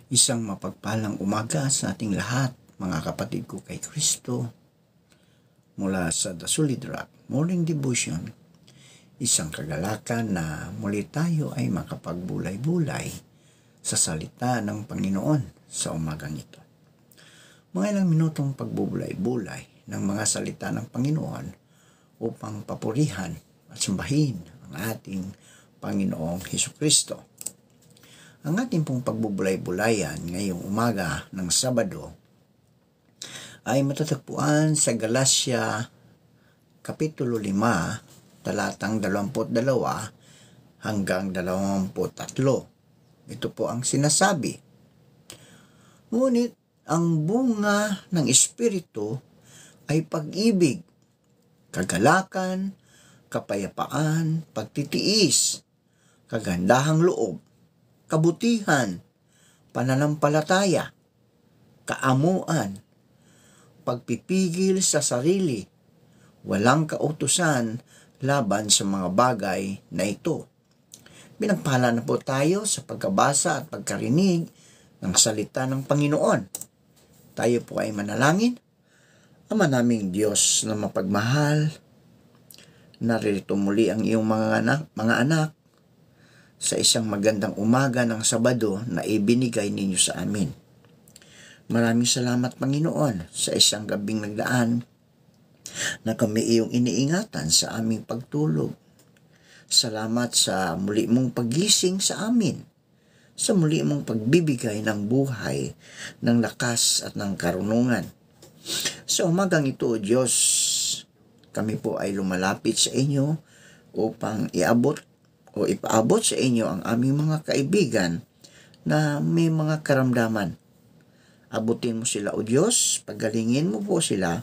Isang mapagpalang umaga sa ating lahat, mga kapatid ko kay Kristo. Mula sa The Solid Rock Morning Devotion, isang kagalakan na muli tayo ay makapagbulay-bulay sa salita ng Panginoon sa umagang ito. Mga ilang minutong pagbubulay-bulay ng mga salita ng Panginoon upang papurihan at sambahin ang ating Panginoong Hesukristo. Ang ating pong pagbubulay-bulayan ngayong umaga ng Sabado ay matatagpuan sa Galatia Kapitulo 5, talatang 22 hanggang 23. Ito po ang sinasabi. Ngunit ang bunga ng Espiritu ay pag-ibig, kagalakan, kapayapaan, pagtitiis, kagandahang loob, kabutihan, pananampalataya, kaamuan, pagpipigil sa sarili, walang kautusan laban sa mga bagay na ito. Pinagpala na po tayo sa pagkabasa at pagkarinig ng salita ng Panginoon. Tayo po ay manalangin. Ama naming Diyos na mapagmahal, naririto muli ang iyong mga anak sa isang magandang umaga ng Sabado na ibinigay ninyo sa amin. Maraming salamat Panginoon sa isang gabing nagdaan na kami iyong iniingatan sa aming pagtulog. Salamat sa muli mong paggising sa amin, sa muli mong pagbibigay ng buhay, ng lakas at ng karunungan. Sa umagang ito, Diyos, kami po ay lumalapit sa inyo upang ipaabot sa inyo ang aming mga kaibigan na may mga karamdaman. Abutin mo sila, O Diyos, pagalingin mo po sila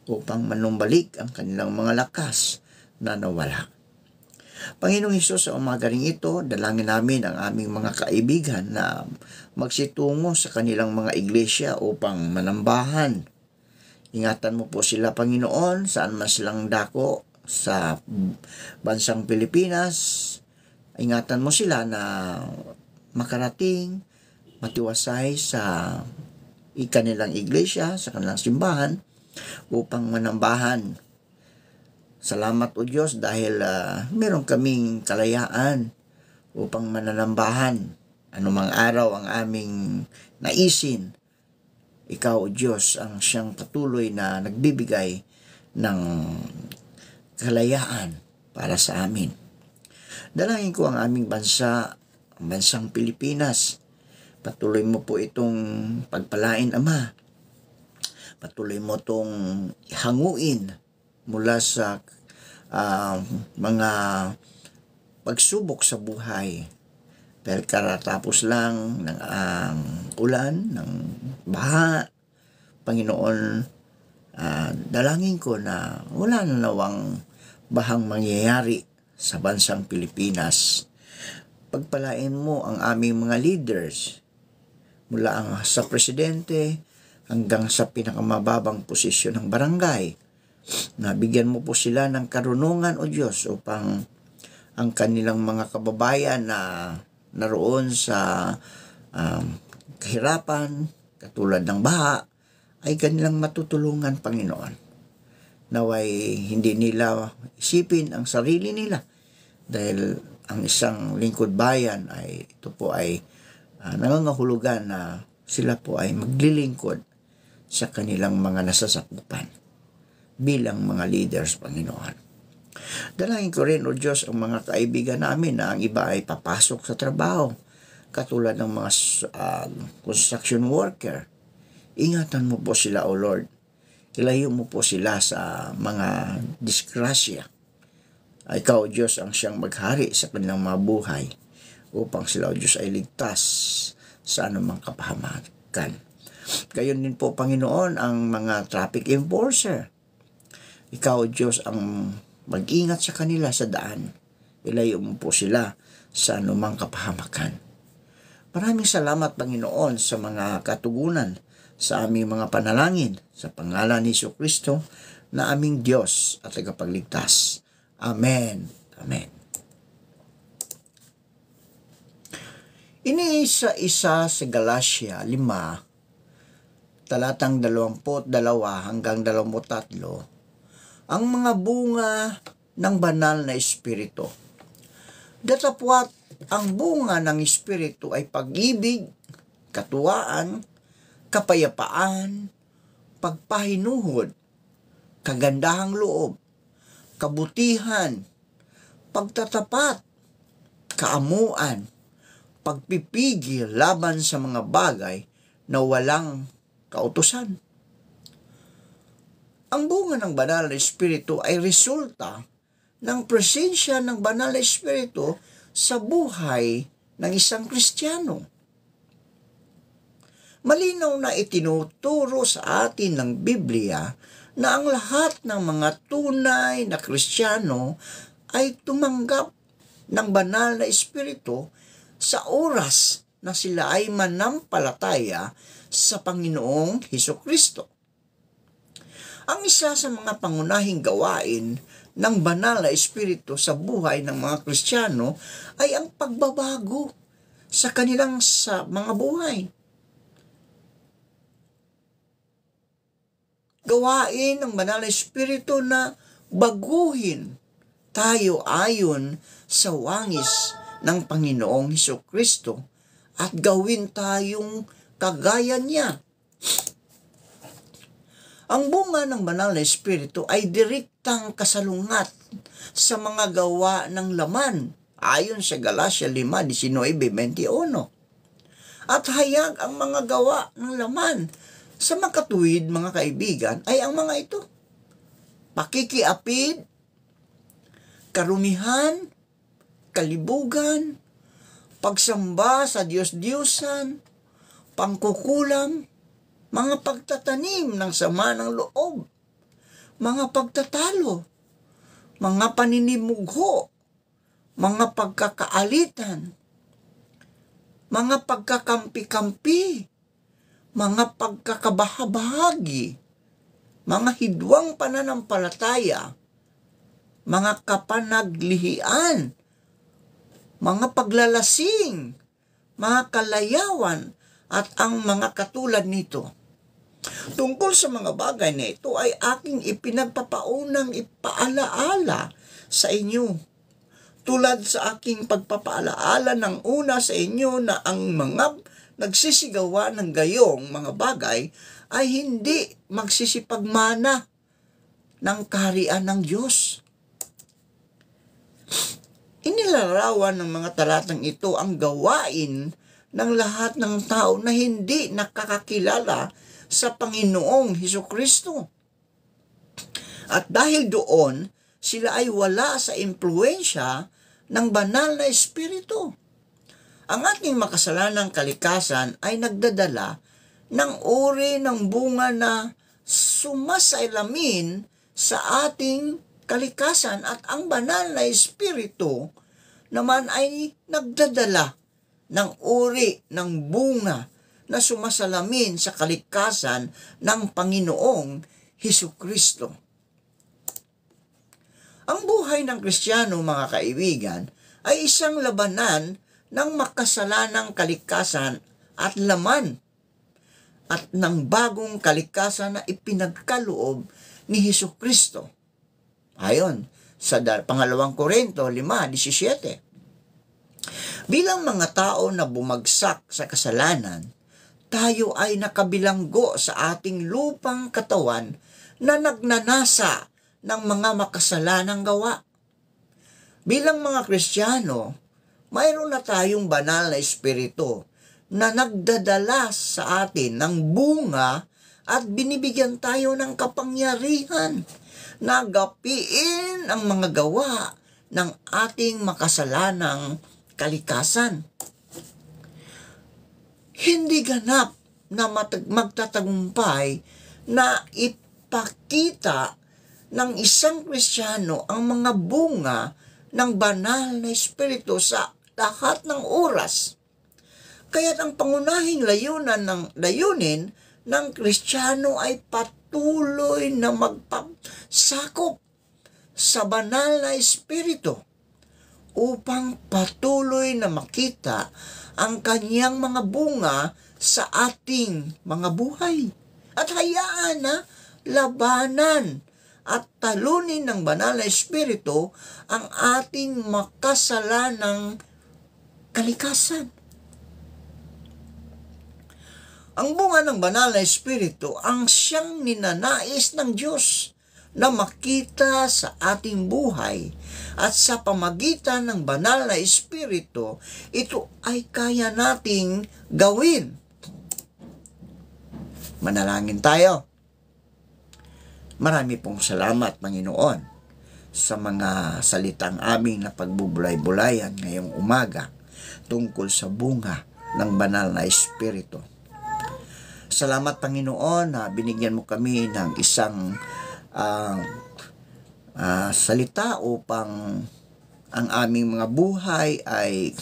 upang manumbalik ang kanilang mga lakas na nawala. Panginoong Hesus, sa umaga ring ito, dalangin namin ang aming mga kaibigan na magsitungo sa kanilang mga iglesia upang manambahan. Ingatan mo po sila, Panginoon, saan man silang dako sa bansang Pilipinas. Ingatan mo sila na makarating, matiwasay sa kanilang iglesia, sa kanilang simbahan, upang manambahan. Salamat o Diyos dahil meron kaming kalayaan upang mananambahan. Anumang araw ang aming naisin, Ikaw o Diyos ang siyang patuloy na nagbibigay ng kalayaan para sa amin. Dalangin ko ang aming bansa, ang bansang Pilipinas. Patuloy mo po itong pagpalain, Ama. Patuloy mo itong hanguin mula sa mga pagsubok sa buhay. Dahil karatapos lang ng ulan, ng baha, Panginoon, dalangin ko na wala na nawang bahang mangyayari sa bansang Pilipinas. Pagpalain mo ang aming mga leaders mula sa presidente hanggang sa pinakamababang posisyon ng barangay. Nabigyan mo po sila ng karunungan o Diyos upang ang kanilang mga kababayan na naroon sa kahirapan, katulad ng baha, ay kanilang matutulungan, Panginoon. Naway hindi nila isipin ang sarili nila dahil ang isang lingkod bayan ay ito po ay nangangahulugan na sila po ay maglilingkod sa kanilang mga nasasakupan bilang mga leaders, Panginoon. Dalangin ko rin, O Diyos, ang mga kaibigan namin na ang iba ay papasok sa trabaho, katulad ng mga construction worker. Ingatan mo po sila, O Lord. Ilayo mo po sila sa mga disgrasya. Ikaw, O Diyos, ang siyang maghari sa kanilang mga buhay upang sila, O Diyos, ay ligtas sa anumang kapahamakan. Gayon din po, Panginoon, ang mga traffic enforcer. Ikaw, O Diyos, ang mag-ingat sa kanila sa daan. Ilayo mo po sila sa anumang kapahamakan. Maraming salamat, Panginoon, sa mga katugunan sa aming mga panalangin sa pangalan ni Hesukristo na aming Diyos at tagapagligtas. Amen. Amen. Iniisa-isa sa Galatia 5, talatang 22 hanggang 23, ang mga bunga ng banal na Espiritu. Datapwat ang bunga ng Espiritu ay pag-ibig, katuwaan, kapayapaan, pagpahinuhod, kagandahang loob, kabutihan, pagtatapat, kaamuan, pagpipigil laban sa mga bagay na walang kautusan. Ang bunga ng banal na Espiritu ay resulta ng presensya ng banal na Espiritu sa buhay ng isang Kristiyano. Malinaw na itinuturo sa atin ng Biblia na ang lahat ng mga tunay na Kristiyano ay tumanggap ng banal na Espiritu sa oras na sila ay manampalataya sa Panginoong Hesukristo. Ang isa sa mga pangunahing gawain ng banal na Espiritu sa buhay ng mga Kristiyano ay ang pagbabago sa kanilang mga buhay. Gawain ng banal na Espiritu na baguhin tayo ayon sa wangis ng Panginoong Hesukristo at gawin tayong kagaya niya. Ang bunga ng banal na Espiritu ay direktang kasalungat sa mga gawa ng laman ayon sa Galatia 5:19-21. At hayag ang mga gawa ng laman sa makatuwid, mga kaibigan, ay ang mga ito: pakikiapid, karumihan, kalibugan, pagsamba sa Diyos-Diyosan, pangkukulam, mga pagtatanim ng sama ng loob, mga pagtatalo, mga paninimugho, mga pagkakaalitan, mga pagkakampi-kampi, mga pagkakabahabahagi, mga hidwang pananampalataya, mga kapanaglihian, mga paglalasing, mga kalayawan, at ang mga katulad nito. Tungkol sa mga bagay na ito ay aking ipinagpapaunang ipaalaala sa inyo. Tulad sa aking pagpapaalaala ng una sa inyo na ang mga nagsisigawa ng gayong mga bagay ay hindi magsisipagmana ng kaharian ng Diyos. Inilarawan ng mga talatang ito ang gawain ng lahat ng tao na hindi nakakakilala sa Panginoong Hesukristo. At dahil doon, sila ay wala sa impluensya ng banal na Espiritu. Ang ating makasalanang kalikasan ay nagdadala ng uri ng bunga na sumasailamin sa ating kalikasan, at ang banal na Espiritu naman ay nagdadala ng uri ng bunga na sumasalamin sa kalikasan ng Panginoong Hesukristo. Ang buhay ng Kristiyano, mga kaibigan, ay isang labanan ng makasalanang kalikasan at laman at ng bagong kalikasan na ipinagkaloob ni Hesukristo. Ayon sa 2 Korinto 5:17. Bilang mga tao na bumagsak sa kasalanan, tayo ay nakabilanggo sa ating lupang katawan na nagnanasa ng mga makasalanang gawa. Bilang mga Kristiyano, mayroon na tayong banal na Espiritu na nagdadala sa atin ng bunga at binibigyan tayo ng kapangyarihan na gapiin ang mga gawa ng ating makasalanang kalikasan. Hindi ganap na magtatagumpay na ipakita ng isang Kristiyano ang mga bunga ng banal na Espiritu sa lahat ng oras. Kaya't ang pangunahing layunin ng Kristiyano ay patuloy na magpasakop sa banal na Espiritu upang patuloy na makita ang kanyang mga bunga sa ating mga buhay. At hayaan na labanan at talunin ng banal na Espiritu ang ating makasalanang kalikasan. Ang bunga ng banal na Espiritu ang siyang ninanais ng Diyos na makita sa ating buhay, at sa pamagitan ng banal na Espiritu, ito ay kaya nating gawin. Manalangin tayo. Marami pong salamat, Panginoon, sa mga salitang aming na pagbubulay-bulayan ngayong umaga tungkol sa bunga ng banal na Espiritu. Salamat, Panginoon, na binigyan mo kami ng isang salita upang ang aming mga buhay ay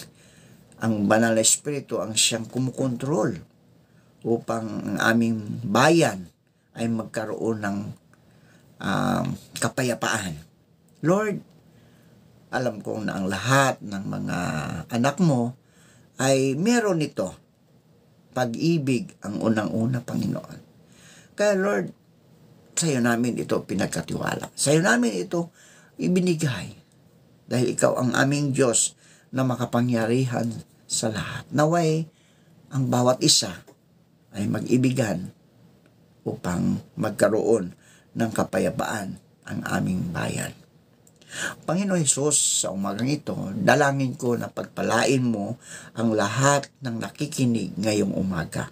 ang banal na Espiritu ang siyang kumukontrol upang ang aming bayan ay magkaroon ng kapayapaan. Lord, alam kong na ang lahat ng mga anak mo ay meron nito. Pag-ibig ang unang-una, Panginoon. Kaya Lord, sa'yo namin ito pinagkatiwala. Sa'yo namin ito ibinigay. Dahil ikaw ang aming Diyos na makapangyarihan sa lahat. Naway, ang bawat isa ay mag-ibigan upang magkaroon ng kapayapaan ang aming bayan. Panginoon Hesus, sa umagang ito, dalangin ko na pagpalain mo ang lahat ng nakikinig ngayong umaga.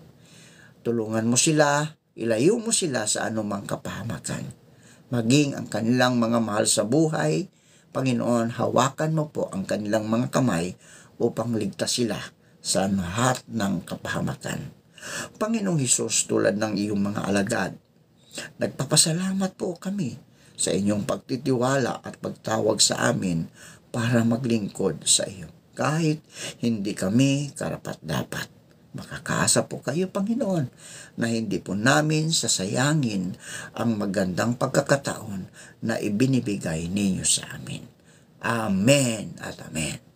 Tulungan mo sila, ilayo mo sila sa anumang kapahamakan. Maging ang kanilang mga mahal sa buhay, Panginoon, hawakan mo po ang kanilang mga kamay upang ligtas sila sa lahat ng kapahamakan. Panginoong Hesus, tulad ng iyong mga alagad, nagpapasalamat po kami sa inyong pagtitiwala at pagtawag sa amin para maglingkod sa iyo. Kahit hindi kami karapat-dapat, makakaasa po kayo, Panginoon, na hindi po namin sasayangin ang magandang pagkakataon na ibinibigay ninyo sa amin. Amen at amen.